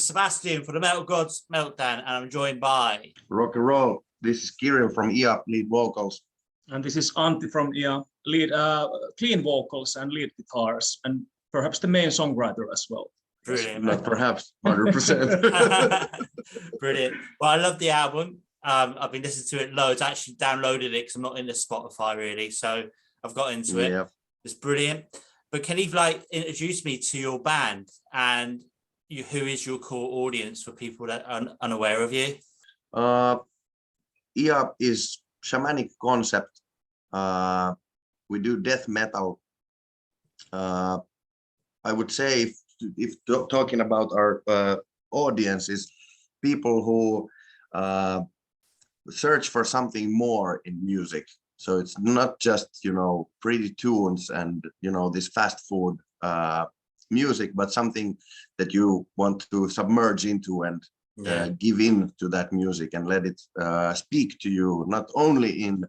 Sebastian for the Metal Gods Meltdown, and I'm joined by Rock and roll. This is Kirill from IA, lead vocals. And this is Antti from IA, lead clean vocals and lead guitars, and perhaps the main songwriter as well. Brilliant. Not perhaps, 100%. Brilliant. Well, I love the album. I've been listening to it loads. I actually downloaded it because I'm not into Spotify really, so I've got into it. Yeah. It's brilliant. But can you introduce me to your band and who is your core audience for people that are unaware of you? IA is shamanic concept. We do death metal. I would say if talking about our audience is people who search for something more in music. So it's not just, pretty tunes and, this fast food music, but something that you want to submerge into and give in to that music and let it speak to you, not only in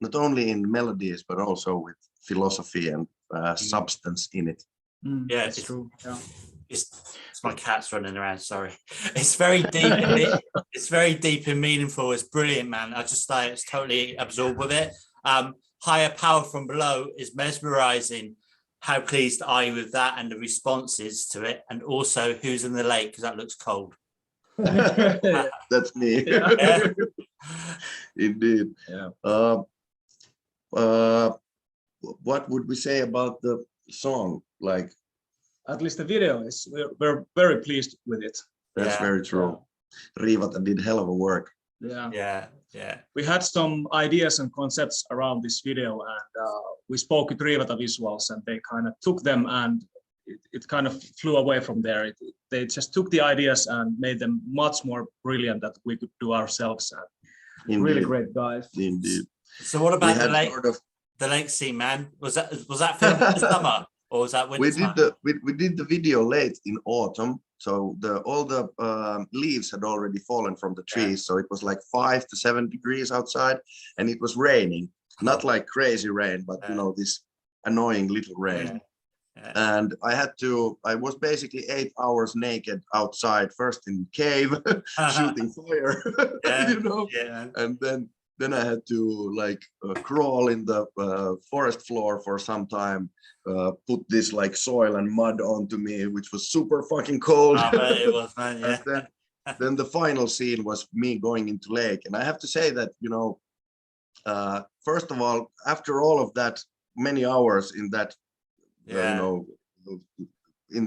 melodies, but also with philosophy and substance in it. Yeah, it's true. Yeah. It's my cat's running around. Sorry. It's very deep. It's very deep and meaningful. It's brilliant, man. I just it's totally absorbed with it. Higher Power from Below is mesmerizing. How pleased are you with that and the responses to it? And also, Who's in the Lake? Because that looks cold. That's me. Yeah. Indeed. Yeah. What would we say about the song? Like, at least the video is, we're very pleased with it. That's very true. Rivata did hell of a work. Yeah. We had some ideas and concepts around this video, and we spoke with Rivata Visuals, and they kind of took them, and it kind of flew away from there. They just took the ideas and made them much more brilliant that we could do ourselves. And really great guys. Indeed. So what about the lake scene, man? Was that filmed in the summer? Or was that winter? We did the video late in autumn, so all the leaves had already fallen from the trees, so it was like 5 to 7 degrees outside, and it was raining, not like crazy rain, but this annoying little rain. And I was basically 8 hours naked outside, first in cave shooting fire, and then I had to crawl in the forest floor for some time, put this soil and mud onto me, which was super fucking cold. It was, man, yeah. And then the final scene was me going into lake. And I have to say that, first of all, after all of that, many hours in that, in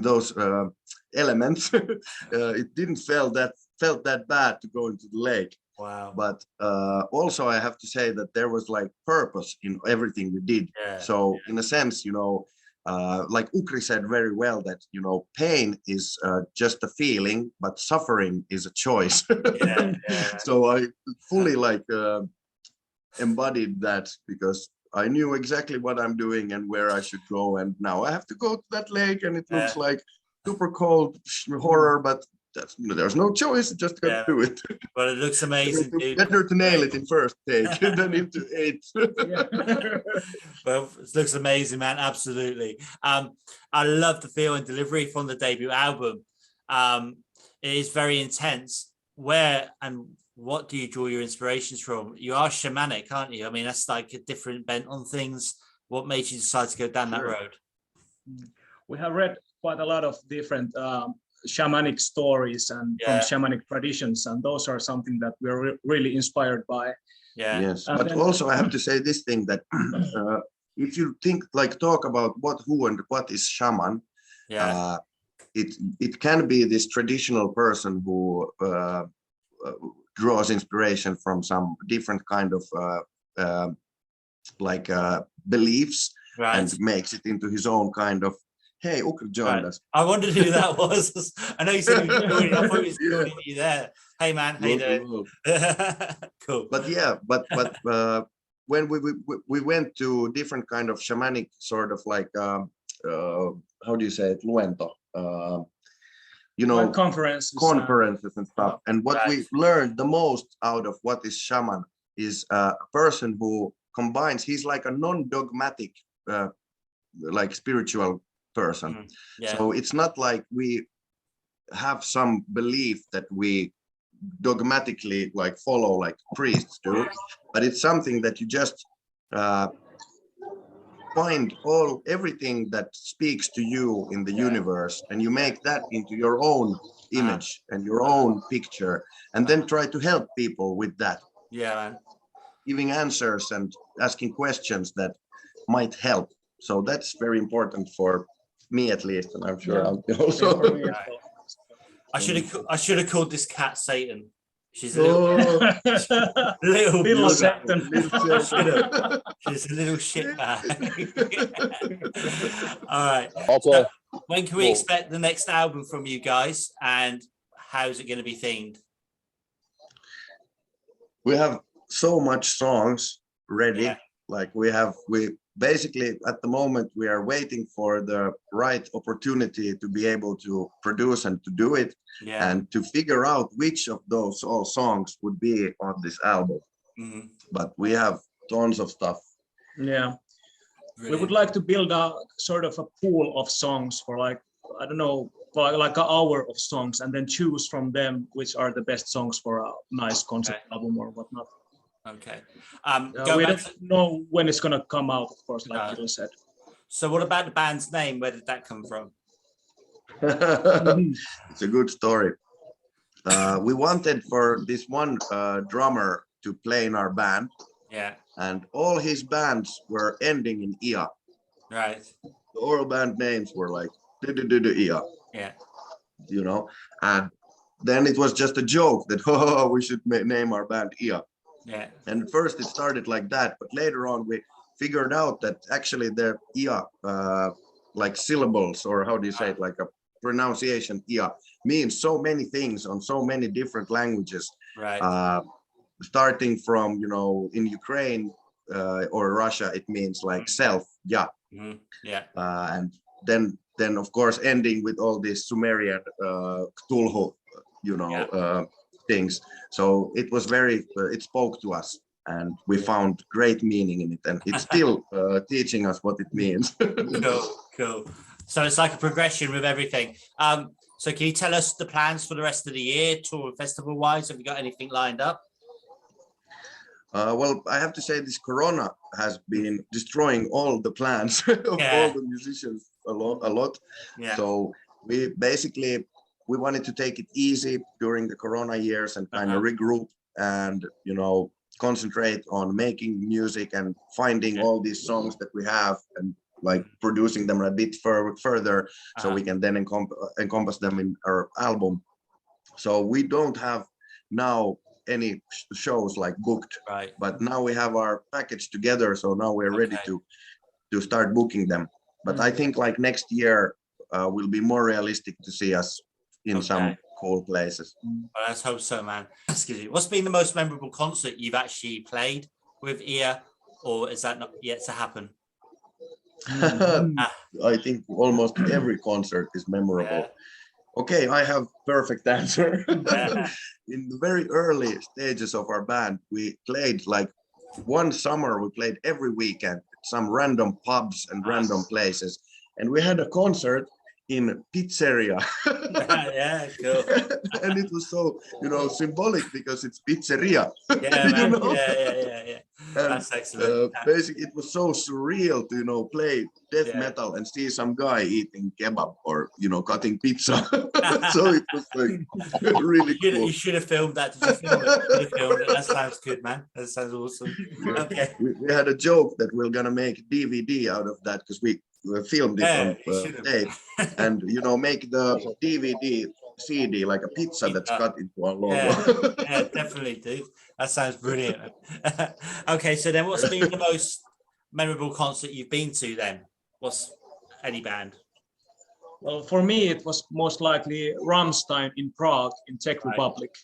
those elements, it didn't felt that bad to go into the lake. Wow. But also I have to say that there was purpose in everything we did. So in a sense, like Ukri said very well, that pain is just a feeling, but suffering is a choice. So I fully embodied that, because I knew exactly what I'm doing and where I should go, and now I have to go to that lake, and it looks like super cold horror, but there's no choice, just gotta do it. But it looks amazing. Better to nail it in first take than into 8. Well, it looks amazing, man. Absolutely. I love the feel and delivery from the debut album. It is very intense. Where and what do you draw your inspirations from? You are shamanic, aren't you? I mean, that's like a different bent on things. What made you decide to go down that road? We have read quite a lot of different shamanic stories and from shamanic traditions, and those are something that we're really inspired by. Yes, but also I have to say this thing, that if you talk about who and what is shaman, it can be this traditional person who draws inspiration from some different kind of beliefs, and makes it into his own kind of. Hey, Ukri joined us. I wondered who that was. I know you said you were joining. I thought he was joining you there. Hey, man, how you doing? Cool. But when we went to different kind of shamanic sort of how do you say it, luento, conferences and stuff. And what we learned the most out of what is shaman is a person who combines. He's like a non-dogmatic, spiritual person. So it's not like we have some belief that we dogmatically like follow like priests do, but it's something that you just find everything that speaks to you in the universe, and you make that into your own image and your own picture, and then try to help people with that. Yeah, man. Giving answers and asking questions that might help. So that's very important for me, at least, and I'm sure I'll also. I should have called this cat Satan. She's a little, little Satan. She's a little shit bag. All right. Okay. When can we expect the next album from you guys, and how's it going to be themed? We have so much songs ready. Yeah. Like we basically at the moment we are waiting for the right opportunity to be able to produce and to do it, and to figure out which of those all songs would be on this album. But we have tons of stuff. Yeah. Brilliant. We would like to build a sort of a pool of songs for like, I don't know, like an hour of songs, and then choose from them which are the best songs for a nice concept album or whatnot. Okay. We don't know when it's going to come out, of course, like Kirill said. So what about the band's name? Where did that come from? It's a good story. We wanted for this one drummer to play in our band. Yeah. And all his bands were ending in ia. Right. All band names were like ia. Yeah. You know, and then it was just a joke that we should name our band ia. Yeah. And at first it started like that, but later on we figured out that actually the ia, like syllables, or how do you say it, like a pronunciation, ia, means so many things on so many different languages. Right. Starting from, you know, in Ukraine or Russia, it means like self, yeah. Yeah. And then of course ending with all these Sumerian Cthulhu, you know, things. So it was it spoke to us, and we found great meaning in it, and it's still teaching us what it means. Cool. So it's like a progression with everything. So can you tell us the plans for the rest of the year, tour and festival wise? Have you got anything lined up? Well, I have to say this Corona has been destroying all the plans of all the musicians a lot. Yeah. So we wanted to take it easy during the Corona years and kind of regroup and, you know, concentrate on making music and finding all these songs that we have and like producing them a bit further so we can then encompass them in our album. So we don't have now any shows like booked, right, but now we have our package together, so now we're ready to start booking them. But I think like next year will be more realistic to see us in some cool places. Well, let's hope so, man. Excuse me. What's been the most memorable concert you've actually played with IA, or is that not yet to happen? I think almost every concert is memorable. Okay, I have perfect answer. In the very early stages of our band, we played like one summer, we played every weekend at some random pubs and random places. And we had a concert in pizzeria. Yeah, cool. And it was so, you know, symbolic because it's pizzeria. Yeah, man. You know? Yeah. That's excellent. Basically, it was so surreal to, you know, play death metal and see some guy eating kebab or, you know, cutting pizza. So it was like really cool. You should have filmed that. Did you film it? You should have filmed it. That sounds good, man. That sounds awesome. Okay. We had a joke that we're gonna make DVD out of that because we filmed it on tape, and you know, make the DVD CD like a pizza that's cut into our logo. Yeah, definitely, dude. That sounds brilliant. Okay, so then what's been the most memorable concert you've been to then? What's any band? Well, for me, it was most likely Rammstein in Prague, in Czech Republic.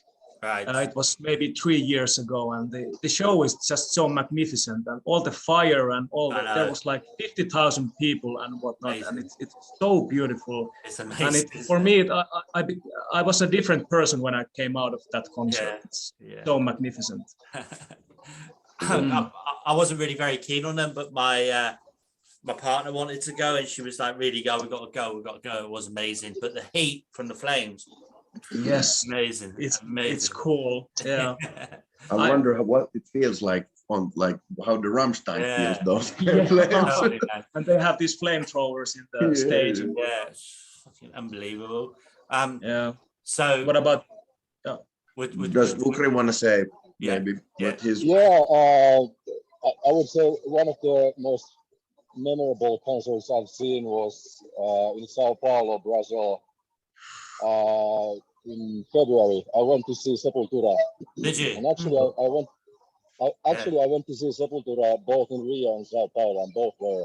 Right. It was maybe 3 years ago, and the show is just so magnificent, and all the fire and all that. There was like 50,000 people and whatnot, amazing. And it's so beautiful. It's amazing. And for me, I was a different person when I came out of that concert. It's so magnificent. I wasn't really very keen on them, but my partner wanted to go, and she was like, "Really go? We got to go. It was amazing." But the heat from the flames Yes, Amazing. it's Amazing. cool. Yeah. I wonder what it feels like on like how the Rammstein feels those Yeah. flames. Totally, man. And they have these flamethrowers in the Yeah, stage. yeah. Yeah, it's fucking unbelievable. Yeah. So What about? Does Ukri want to say Yeah, maybe what his? Yeah, I would say one of the most memorable concerts I've seen was in Sao Paulo, Brazil, in February. I went to see Sepultura, did you? and actually, I went to see Sepultura both in Rio and Sao Paulo, and both were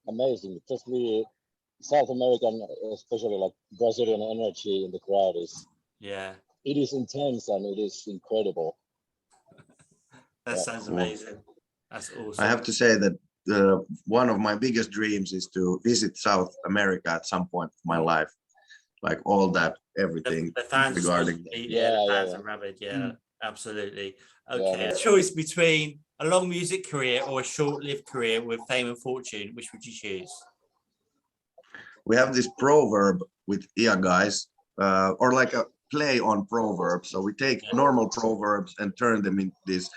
amazing. Just the South American, especially like Brazilian energy in the crowd it is intense and it is incredible. That Yeah. sounds Cool. amazing. That's awesome. I have to say that one of my biggest dreams is to visit South America at some point of my life, like all that, everything the fans regarding. the fans Yeah. are rabid. Yeah, Mm. absolutely. Okay, a choice between a long music career or a short-lived career with fame and fortune, which would you choose? We have this proverb with IA guys, or like a play on proverbs. So we take normal proverbs and turn them into these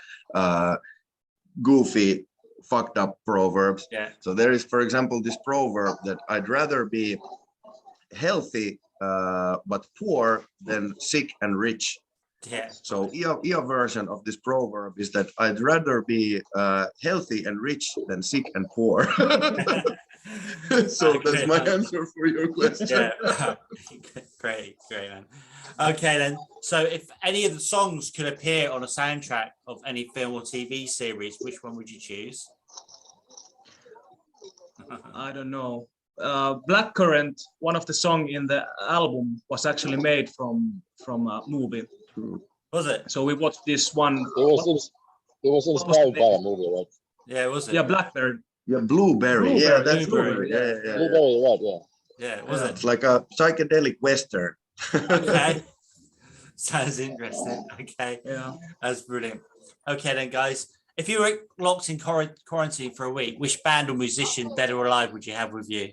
goofy, fucked up proverbs. Yeah. So there is, for example, this proverb that I'd rather be healthy but poor than sick and rich. Yeah. So IA version of this proverb is that I'd rather be healthy and rich than sick and poor. So that's my answer for your question. Yeah. Great, man. Okay, then. So if any of the songs could appear on a soundtrack of any film or TV series, which one would you choose? I don't know. Blackcurrant, one of the songs in the album, was actually made from a movie. Was it? So we watched this one. It was inspired by a movie, right? Yeah, was it? Yeah, Blackbird. Yeah, blueberry. Yeah, that's Blueberry, blueberry. Yeah. Blueberry, right? Yeah. Yeah, was it? It's like a psychedelic western. Okay. Sounds interesting. Okay. Yeah. That's brilliant. Okay, then, guys. If you were locked in quarantine for a week, which band or musician, dead or alive, would you have with you?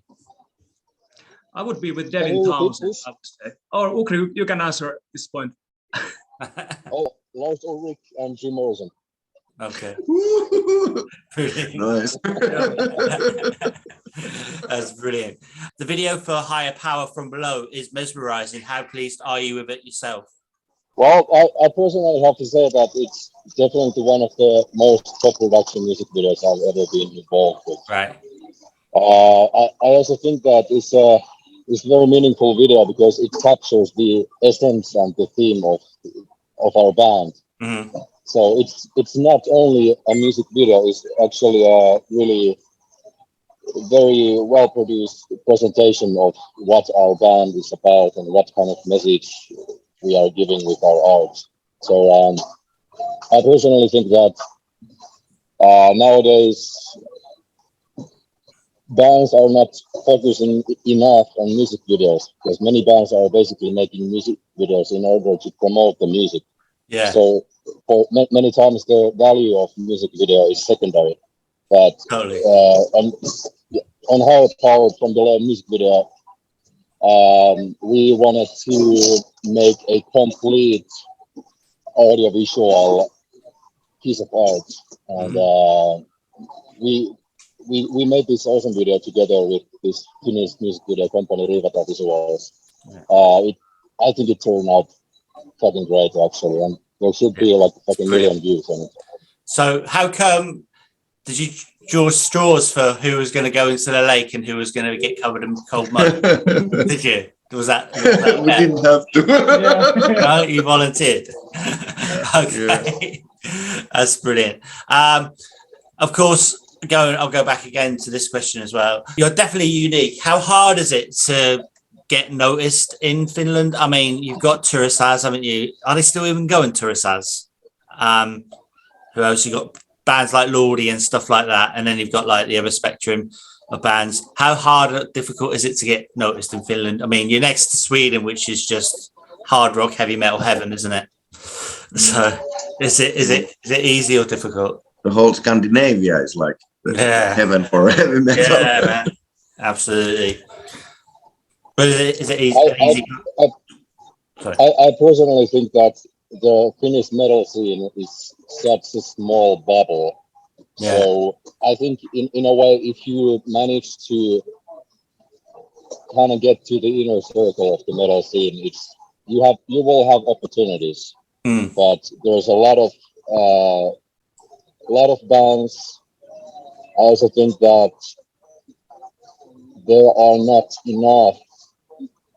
I would be with Devin Townsend, I would say. Or Ukri, you can answer at this point. Oh, Lars Ulrich and Jim Morrison. Okay. Brilliant. Nice. That's brilliant. The video for Higher Power from Below is mesmerizing. How pleased are you with it yourself? Well, I personally have to say that it's definitely one of the most top production music videos I've ever been involved with. Right. I also think that it's a very meaningful video because it captures the essence and the theme of our band. Mm-hmm. So it's not only a music video; it's actually a really very well produced presentation of what our band is about and what kind of message we are giving with our art. So I personally think that nowadays bands are not focusing enough on music videos because many bands are basically making music videos in order to promote the music. Yeah. So for many times the value of music video is secondary. But Totally. on Higher Power from Below music video, we wanted to make a complete audiovisual piece of art, and we made this awesome video together with this Finnish music video company Rivata Visuals. I think it turned out fucking great actually, and there should be like fucking million views on it. So how come did you draw straws for who was going to go into the lake and who was going to get covered in cold mud? Did you? Was that We didn't have to. No, you volunteered. Okay. That's brilliant. Of course, I'll go back again to this question as well. You're definitely unique. How hard is it to get noticed in Finland? I mean, you've got Turisas, haven't you? Are they still even going Turisas? Who else? You got bands like Lordi and stuff like that, and then you've got like the other spectrum of bands. How hard or difficult is it to get noticed in Finland? I mean, you're next to Sweden, which is just hard rock, heavy metal heaven, isn't it? So, is it easy or difficult? The whole Scandinavia is like heaven for heavy metal. Yeah, man. Absolutely. But is it easy? I personally think that the Finnish metal scene is such a small bubble. Yeah. So I think in a way, if you manage to kind of get to the inner circle of the metal scene, you will have opportunities. Mm. But there's a lot of bands. I also think that there are not enough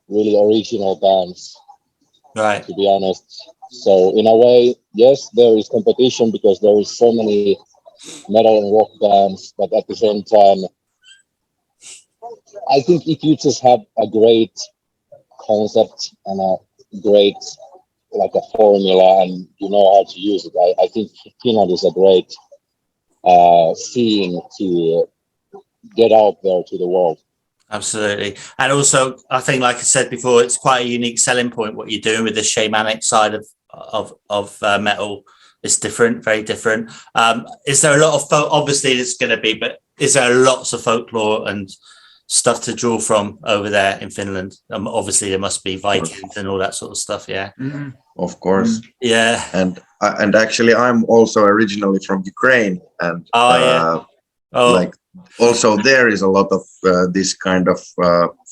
really original bands, Right. to be honest. So in a way, yes, there is competition because there is so many metal and rock bands, but at the same time, I think if you just have a great concept and a great like a formula and you know how to use it, I think Finland is a great scene to get out there to the world. Absolutely. And also, I think, like I said before, it's quite a unique selling point what you're doing with the shamanic side of metal. It's different, very different. Is there a lot of obviously there's going to be, but is there lots of folklore and stuff to draw from over there in Finland? Obviously there must be Vikings and all that sort of stuff. Yeah. Mm-hmm. Of course. Yeah. And actually I'm also originally from Ukraine, and like also there is a lot of this kind of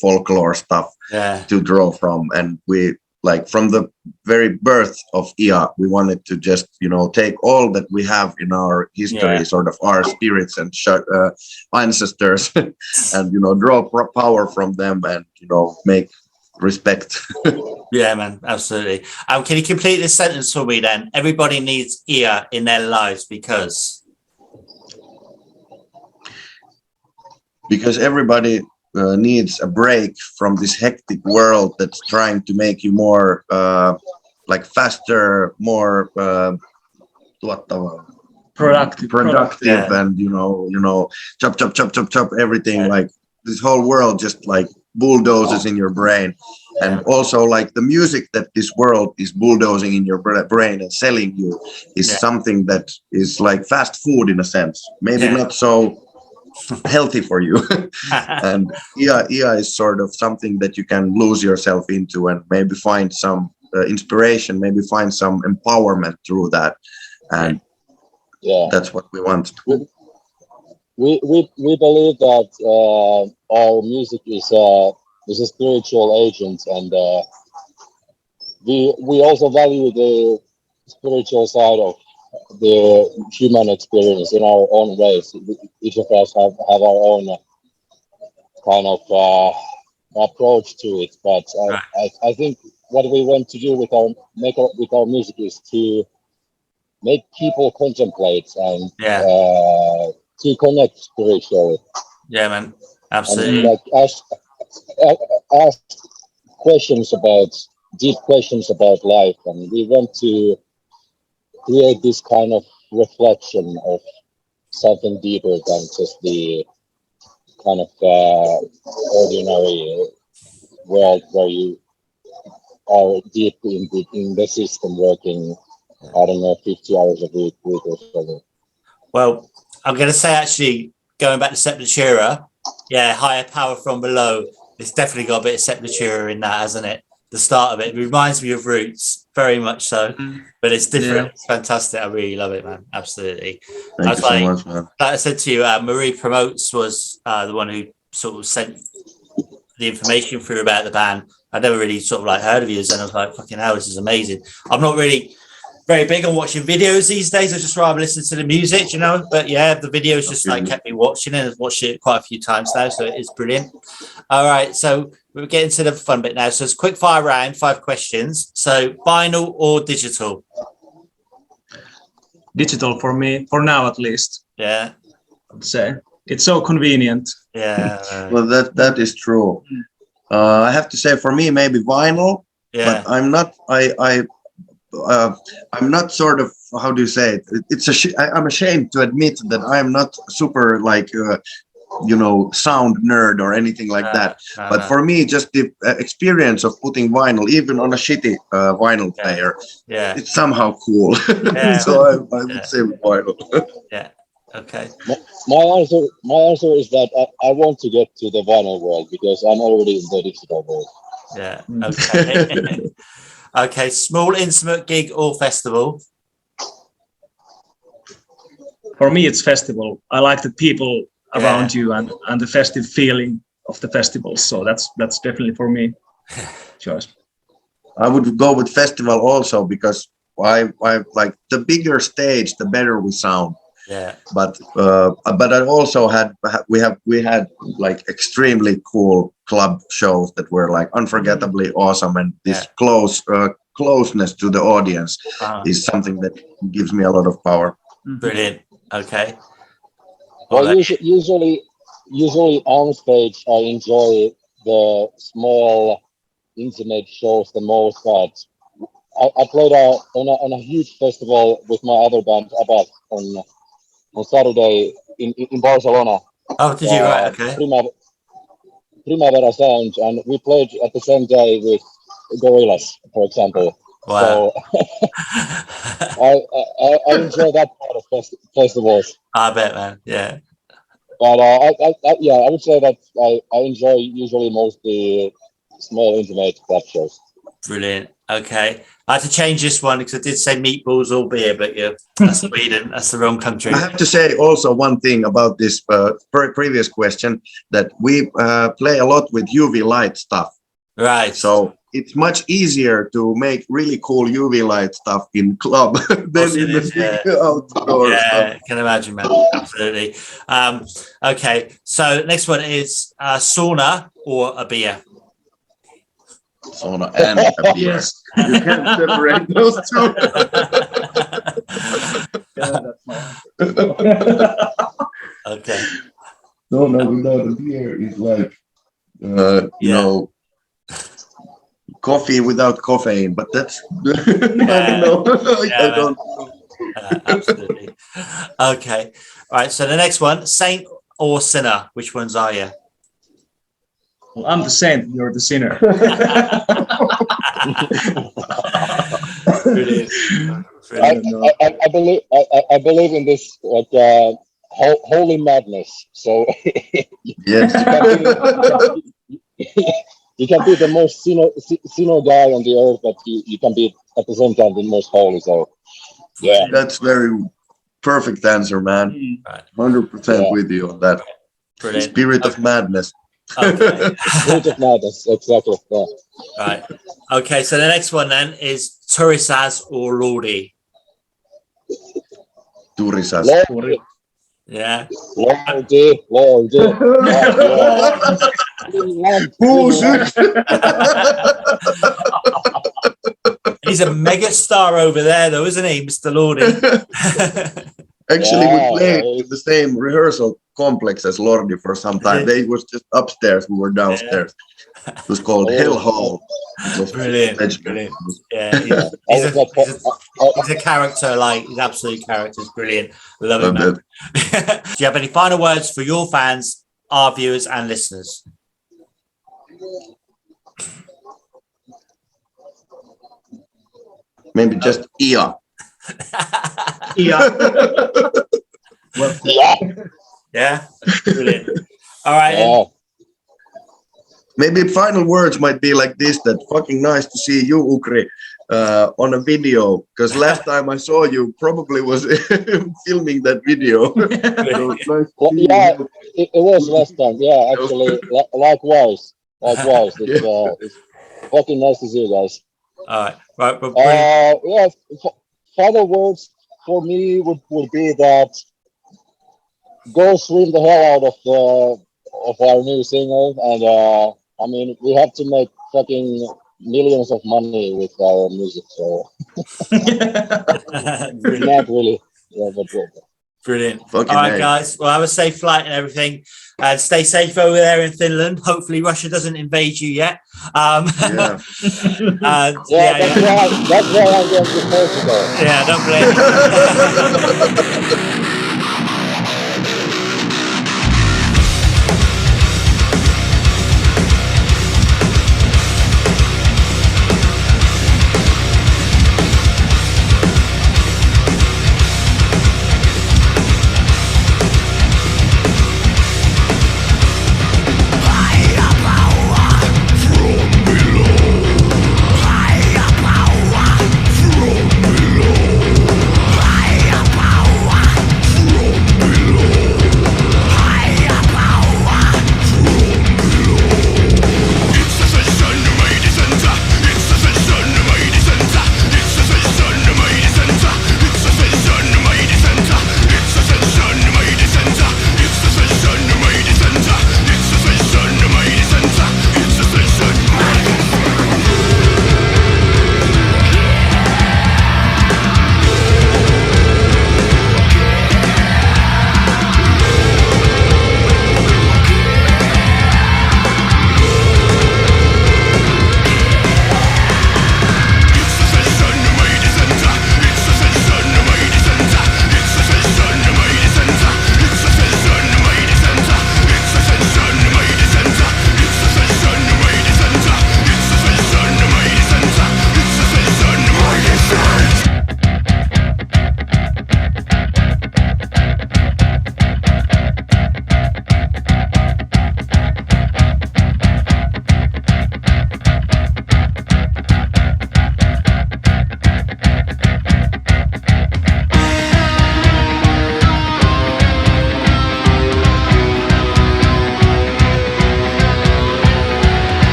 folklore stuff to draw from, and we like from the very birth of IA, we wanted to just take all that we have in our history, sort of our spirits and ancestors, and draw power from them, and make respect. Yeah, man, absolutely. Can you complete this sentence for me then? Everybody needs IA in their lives because everybody needs a break from this hectic world that's trying to make you more like faster, more productive, and chop everything, like this whole world just like bulldozes in your brain. And also like the music that this world is bulldozing in your brain and selling you is something that is like fast food in a sense, maybe not so healthy for you. And IA is sort of something that you can lose yourself into and maybe find some inspiration, maybe find some empowerment through that. And that's what we want. We believe that our music is a spiritual agent, and we also value the spiritual side of the human experience in our own ways. Each of us have our own kind of approach to it, but I think what we want to do with our music is to make people contemplate and to connect spiritually. Yeah, man, absolutely. And like ask deep questions about life, and we want to create this kind of reflection of something deeper than just the kind of ordinary world where you are deep in the system working, I don't know, 50 hours a week or something. Well, I'm going to say actually, going back to Sepultura, higher power from below. It's definitely got a bit of Sepultura in that, hasn't it? The start of it reminds me of Roots, very much so, but it's different. It's fantastic. I really love it, man. Absolutely. Thank you so much, man. Like I said to you, Marie Promotes was the one who sort of sent the information through about the band. I'd never really sort of like heard of you, and I was like, fucking hell, this is amazing. I'm not really very big on watching videos these days. I just rather listen to the music, but the videos just like kept me watching it. I've watched it quite a few times now, so it is brilliant. All right, so we're getting to the fun bit now. So it's a quick fire round, 5 questions. So vinyl or digital? Digital for me, for now at least. Yeah, I'd say it's so convenient. Yeah. Well, that is true. I have to say, for me, maybe vinyl. Yeah. But I'm not. I'm not sort of, how do you say it? I'm ashamed to admit that I'm not super like sound nerd or anything like that. But for me, just the experience of putting vinyl, even on a shitty vinyl player, it's somehow cool. So I would say vinyl. Yeah. Okay. My answer is that I want to get to the vinyl world because I'm already in the digital world. Yeah. Okay. Okay, small intimate gig or festival? For me, it's festival. I like the people around you and the festive feeling of the festival. So that's definitely for me choice. I would go with festival also because I like the bigger stage, the better we sound. Yeah. But I also we had like extremely cool club shows that were like unforgettably awesome, and this closeness to the audience is something that gives me a lot of power. Brilliant. Okay. Well, usually on stage, I enjoy the small, intimate shows the most. But I played on a huge festival with my other band, Abad, on Saturday in Barcelona. Oh, did you? Right. Okay. Primavera Sound, and we played at the same day with Gorillaz, for example. Wow. So I enjoy that part of festivals. I bet, man. Yeah. But I would say that I enjoy usually mostly small intimate club shows. Brilliant. Okay. I had to change this one because I did say meatballs or beer, but that's Sweden. That's the wrong country. I have to say also one thing about this previous question, that we play a lot with UV light stuff. Right. So it's much easier to make really cool UV light stuff in club than in the big outdoor stuff. I can imagine, man. Absolutely. Okay. So next one is sauna or a beer? Sauna and a beer. Yes. You can't separate those two. Okay. Sauna without a beer is like, you know, coffee without caffeine, but that's I don't know. I don't know. Absolutely. Okay. All right. So the next one, saint or sinner? Which ones are you? Well, I'm the saint. You're the sinner. Brilliant. I believe in this like holy madness. So Yes. you can be the most sinner guy on the earth, but you can be at the same time the most holy. So yeah, That's very perfect answer, man. 100% with you on that. Brilliant. Spirit of madness. Okay. spirit of madness, exactly. Yeah. Right. Okay. So the next one then is Turisas or Lordi? Turisas. Yeah. Lordi. He's a mega star over there, though, isn't he, Mr. Lordi? Actually, we played in the same rehearsal complex as Lordi for some time. They was just upstairs, we were downstairs. It was called Hell Hall. Brilliant. Yeah, he's a character, like he's absolute character. It's brilliant. Love him, man. Do you have any final words for your fans, our viewers and listeners? Maybe just Ia. Yeah. Brilliant. All right. Maybe final words might be like this, that fucking nice to see you, Ukri, on a video, because last time I saw you probably was filming that video. It was last time. Yeah, actually, likewise. It's fucking nice to see you guys. All right. Final words for me would be that go stream the hell out of our new single, and I mean, we have to make fucking millions of money with our music, so not really. Yeah, but brilliant. Fucking all right, guys. Well, have a safe flight and everything, and stay safe over there in Finland. Hopefully, Russia doesn't invade you yet. That's why I'm going to Portugal. Yeah, don't blame me.